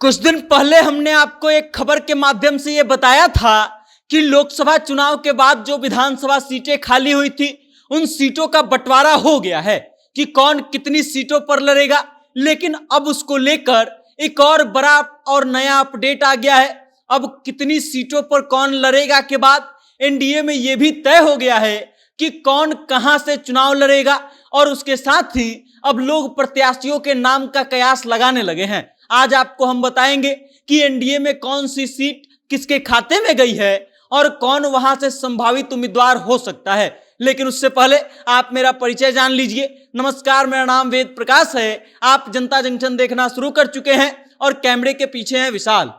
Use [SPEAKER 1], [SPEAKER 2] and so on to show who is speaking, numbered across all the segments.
[SPEAKER 1] कुछ दिन पहले हमने आपको एक खबर के माध्यम से यह बताया था कि लोकसभा चुनाव के बाद जो विधानसभा सीटें खाली हुई थी उन सीटों का बंटवारा हो गया है कि कौन कितनी सीटों पर लड़ेगा। लेकिन अब उसको लेकर एक और बड़ा और नया अपडेट आ गया है। अब कितनी सीटों पर कौन लड़ेगा के बाद एनडीए में यह भी तय हो गया है कि कौन कहां से चुनाव लड़ेगा और उसके साथ ही अब लोग प्रत्याशियों के नाम का कयास लगाने लगे हैं। आज आपको हम बताएंगे कि एनडीए में कौन सी सीट किसके खाते में गई है और कौन वहां से संभावित उम्मीदवार हो सकता है। लेकिन उससे पहले आप मेरा परिचय जान लीजिए। नमस्कार, मेरा नाम वेद प्रकाश है। आप जनता जंक्शन देखना शुरू कर चुके हैं और कैमरे के पीछे हैं विशाल।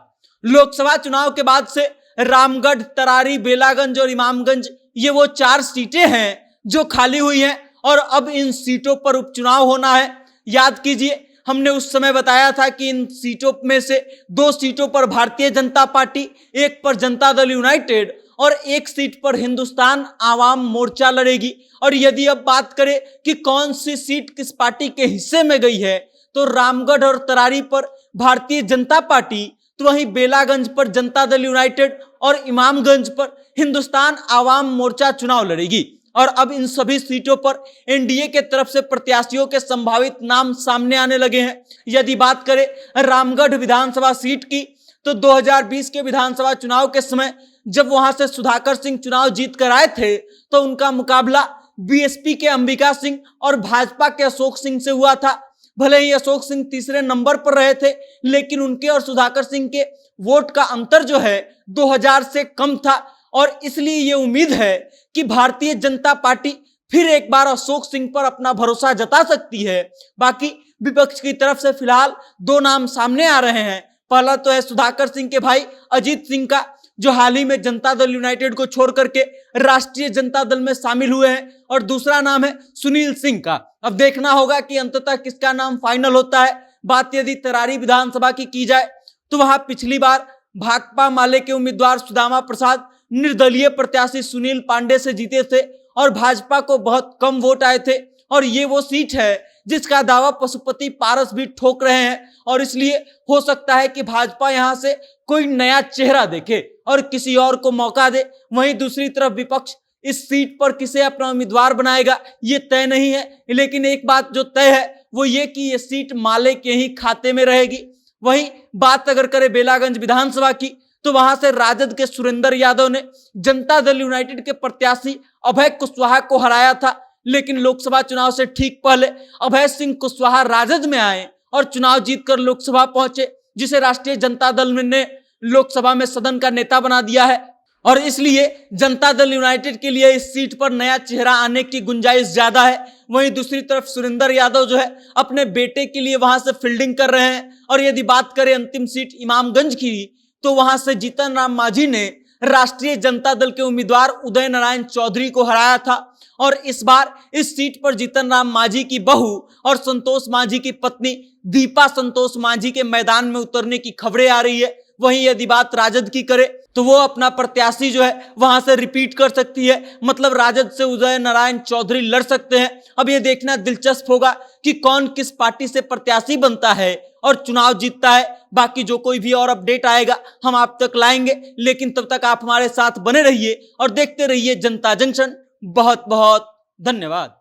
[SPEAKER 1] लोकसभा चुनाव के बाद से रामगढ़, तरारी, बेलागंज और इमामगंज ये वो 4 सीटें हैं जो खाली हुई हैं और अब इन सीटों पर उपचुनाव होना है। याद कीजिए, हमने उस समय बताया था कि इन सीटों में से 2 सीटों पर भारतीय जनता पार्टी, एक पर जनता दल यूनाइटेड और एक सीट पर हिंदुस्तान आवाम मोर्चा लड़ेगी। और यदि अब बात करें कि कौन सी सीट किस पार्टी के हिस्से में गई है तो रामगढ़ और तरारी पर भारतीय जनता पार्टी, तो वहीं बेलागंज पर जनता दल यूनाइटेड और इमामगंज पर हिंदुस्तान आवाम मोर्चा चुनाव लड़ेगी। और अब इन सभी सीटों पर एनडीए के तरफ से प्रत्याशियों के संभावित नाम सामने आने लगे हैं। यदि बात करें रामगढ़ विधानसभा सीट की तो 2020 के विधानसभा चुनाव के समय जब वहां से सुधाकर सिंह चुनाव जीत कर आए थे तो उनका मुकाबला बीएसपी के अंबिका सिंह और भाजपा के अशोक सिंह से हुआ था। भले ही अशोक सिंह तीसरे नंबर पर रहे थे, लेकिन उनके और सुधाकर सिंह के वोट का अंतर जो है 2000 से कम था। और इसलिए ये उम्मीद है कि भारतीय जनता पार्टी फिर एक बार अशोक सिंह पर अपना भरोसा जता सकती है। बाकी विपक्ष की तरफ से फिलहाल 2 नाम सामने आ रहे हैं। पहला तो है सुधाकर सिंह के भाई अजीत सिंह का, जो हाल ही में जनता दल यूनाइटेड को छोड़ करके राष्ट्रीय जनता दल में शामिल हुए हैं, और दूसरा नाम है सुनील सिंह का। अब देखना होगा कि अंततः किसका नाम फाइनल होता है। बात यदि तरारी विधानसभा की जाए तो वहां पिछली बार भाकपा माले के उम्मीदवार सुदामा प्रसाद निर्दलीय प्रत्याशी सुनील पांडे से जीते थे और भाजपा को बहुत कम वोट आए थे। और ये वो सीट है जिसका दावा पशुपति पारस भी ठोक रहे हैं। और इसलिए हो सकता है कि भाजपा यहां से कोई नया चेहरा देखे और किसी और को मौका दे। वहीं दूसरी तरफ विपक्ष इस सीट पर किसे अपना उम्मीदवार बनाएगा ये तय नहीं है। लेकिन एक बात जो तय है वो ये कि ये सीट माले के ही खाते में रहेगी। वहीं बात अगर करें बेलागंज विधानसभा की तो वहां से राजद के सुरेंद्र यादव ने जनता दल यूनाइटेड के प्रत्याशी अभय कुशवाहा को हराया था। लेकिन लोकसभा चुनाव से ठीक पहले अभय सिंह कुशवाहा राजद में आए और चुनाव जीतकर लोकसभा पहुंचे, जिसे राष्ट्रीय जनता दल ने लोकसभा में सदन का नेता बना दिया है। और इसलिए जनता दल यूनाइटेड के लिए इस सीट पर नया चेहरा आने की गुंजाइश ज्यादा है। वहीं दूसरी तरफ सुरेंद्र यादव जो है अपने बेटे के लिए वहां से फील्डिंग कर रहे हैं। और यदि बात करें अंतिम सीट इमामगंज की तो वहां से जीतन राम मांझी ने राष्ट्रीय जनता दल के उम्मीदवार उदय नारायण चौधरी को हराया था। और इस बार इस सीट पर जीतन राम मांझी की बहू और संतोष मांझी की पत्नी दीपा संतोष मांझी के मैदान में उतरने की खबरें आ रही है। वहीं यदि बात राजद की करे तो वो अपना प्रत्याशी जो है वहां से रिपीट कर सकती है, मतलब राजद से उदय नारायण चौधरी लड़ सकते हैं। अब ये देखना दिलचस्प होगा कि कौन किस पार्टी से प्रत्याशी बनता है और चुनाव जीतता है। बाकी जो कोई भी और अपडेट आएगा हम आप तक लाएंगे, लेकिन तब तक आप हमारे साथ बने रहिए और देखते रहिए जनता जंक्शन। बहुत बहुत धन्यवाद।